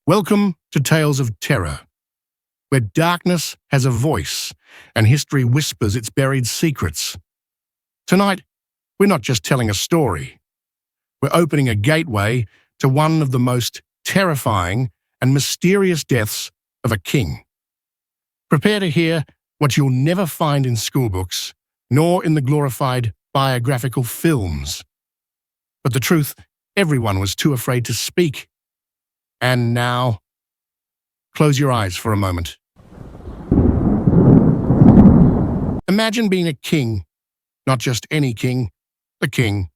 Welcome to Tales of Terror, where darkness has a voice and history whispers its buried secrets. Tonight, we're not just telling a story. We're opening a gateway to one of the most terrifying and mysterious deaths of a king. Prepare to hear what you'll never find in schoolbooks, nor in the glorified biographical films. But the truth, everyone was too afraid to speak. And now, close your eyes for a moment. Imagine being a king, not just any king, a king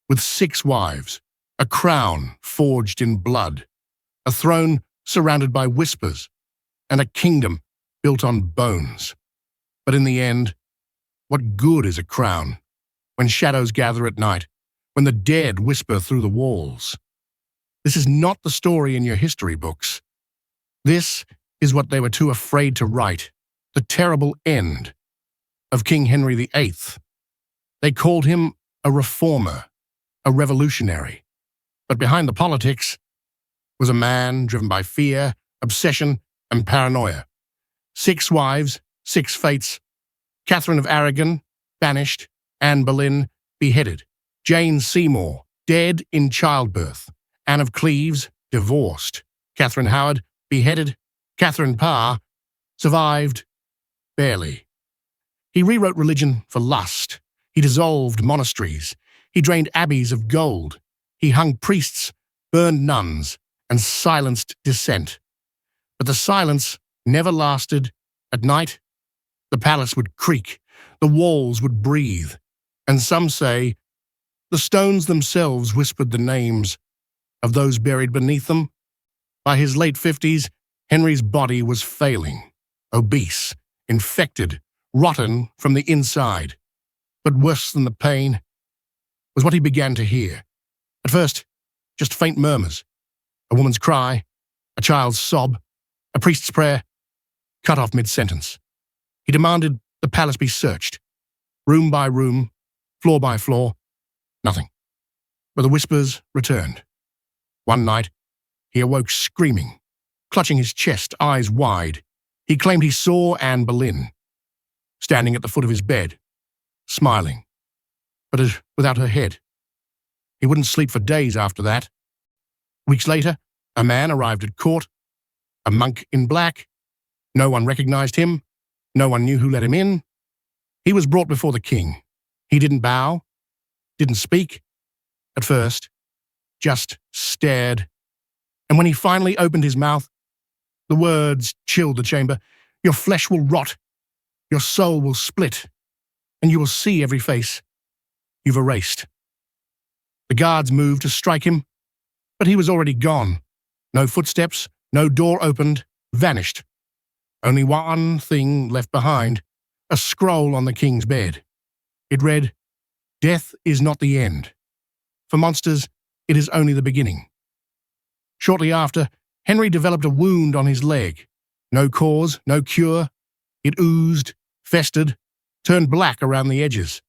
with 6 wives, a crown forged in blood, a throne surrounded by whispers, and a kingdom built on bones. But in the end, what good is a crown when shadows gather at night, when the dead whisper through the walls? This is not the story in your history books. This is what they were too afraid to write, the terrible end of King Henry VIII. They called him a reformer, a revolutionary. But behind the politics was a man driven by fear, obsession, and paranoia. 6 wives, 6 fates. Catherine of Aragon, banished. Anne Boleyn, beheaded. Jane Seymour, dead in childbirth. Anne of Cleves, divorced. Catherine Howard, beheaded. Catherine Parr, survived barely. He rewrote religion for lust. He dissolved monasteries. He drained abbeys of gold. He hung priests, burned nuns, and silenced dissent. But the silence never lasted. At night, the palace would creak, the walls would breathe, and some say the stones themselves whispered the names of those buried beneath them. By his late 50s, Henry's body was failing, obese, infected, rotten from the inside. But worse than the pain was what he began to hear. At first, just faint murmurs, a woman's cry, a child's sob, a priest's prayer, cut off mid-sentence. He demanded the palace be searched, room by room, floor by floor, nothing. But the whispers returned. One night, he awoke screaming, clutching his chest, eyes wide. He claimed he saw Anne Boleyn, standing at the foot of his bed, smiling, but without her head. He wouldn't sleep for days after that. Weeks later, a man arrived at court, a monk in black. No one recognized him. No one knew who let him in. He was brought before the king. He didn't bow, didn't speak. At first, just stared. And when he finally opened his mouth, the words chilled the chamber. Your flesh will rot, your soul will split, and you will see every face you've erased. The guards moved to strike him, but he was already gone. No footsteps, no door opened, vanished. Only one thing left behind, a scroll on the king's bed. It read, "Death is not the end. For monsters, it is only the beginning." Shortly after, Henry developed a wound on his leg. No cause, no cure. It oozed, festered, turned black around the edges.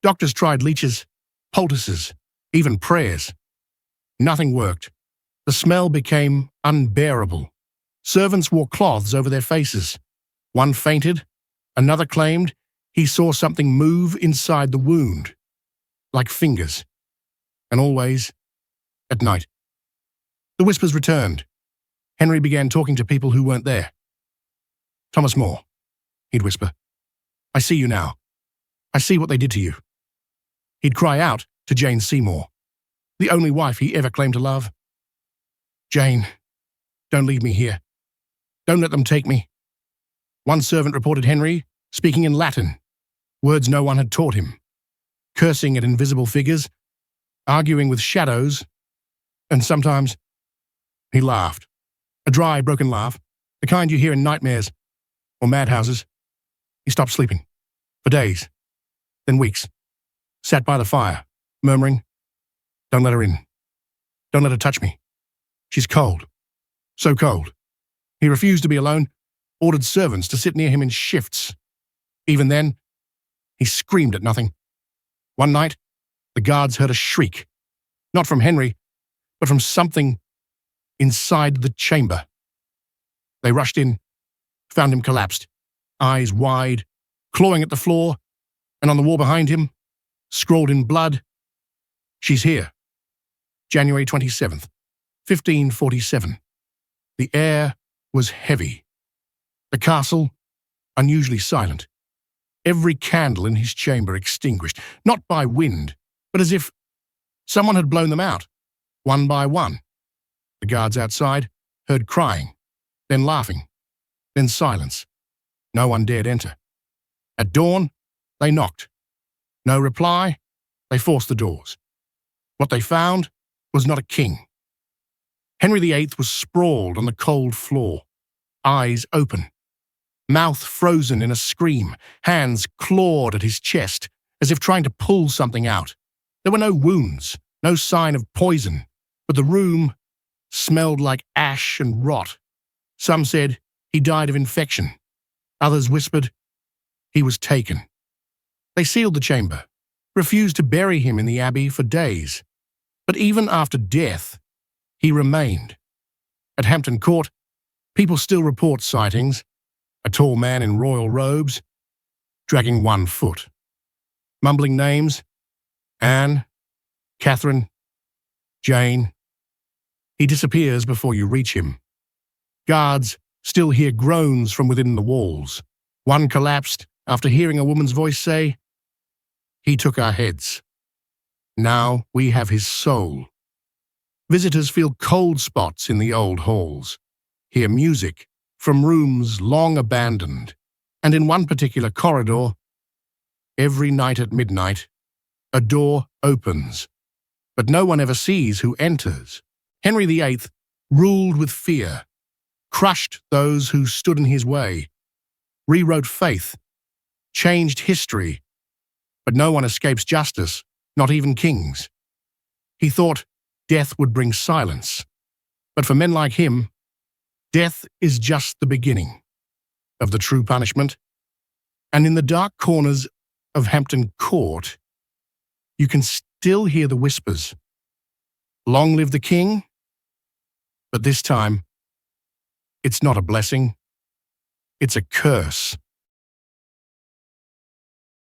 Doctors tried leeches, poultices, even prayers. Nothing worked. The smell became unbearable. Servants wore cloths over their faces. One fainted. Another claimed he saw something move inside the wound, like fingers. And always at night. The whispers returned. Henry began talking to people who weren't there. "Thomas More," he'd whisper. "I see you now. I see what they did to you." He'd cry out to Jane Seymour, the only wife he ever claimed to love. "Jane, don't leave me here. Don't let them take me." One servant reported Henry speaking in Latin, words no one had taught him, cursing at invisible figures, arguing with shadows, and sometimes he laughed. A dry, broken laugh, the kind you hear in nightmares or madhouses. He stopped sleeping for days, then weeks, sat by the fire, murmuring, "Don't let her in. Don't let her touch me. She's cold. So cold." He refused to be alone, ordered servants to sit near him in shifts. Even then, he screamed at nothing. One night, the guards heard a shriek, not from Henry, but from something inside the chamber. They rushed in, found him collapsed, eyes wide, clawing at the floor, and on the wall behind him, scrawled in blood, "She's here. January 27th, 1547. The air was heavy. The castle, unusually silent. Every candle in his chamber extinguished, not by wind, but as if someone had blown them out, one by one. The guards outside heard crying, then laughing, then silence. No one dared enter. At dawn, they knocked. No reply, they forced the doors. What they found was not a king. Henry VIII was sprawled on the cold floor, eyes open, mouth frozen in a scream, hands clawed at his chest, as if trying to pull something out. There were no wounds, no sign of poison, but the room smelled like ash and rot. Some said he died of infection. Others whispered he was taken. They sealed the chamber, refused to bury him in the abbey for days. But even after death, he remained. At Hampton Court, people still report sightings. A tall man in royal robes, dragging one foot. Mumbling names: Anne, Catherine, Jane. He disappears before you reach him. Guards still hear groans from within the walls. One collapsed after hearing a woman's voice say, "He took our heads. Now we have his soul." Visitors feel cold spots in the old halls, hear music from rooms long abandoned, and in one particular corridor, every night at midnight, a door opens, but no one ever sees who enters. Henry VIII ruled with fear, crushed those who stood in his way, rewrote faith, changed history, but no one escapes justice, not even kings. He thought death would bring silence, but for men like him, death is just the beginning of the true punishment. And in the dark corners of Hampton Court, you can still hear the whispers. Long live the king, but this time, it's not a blessing, it's a curse.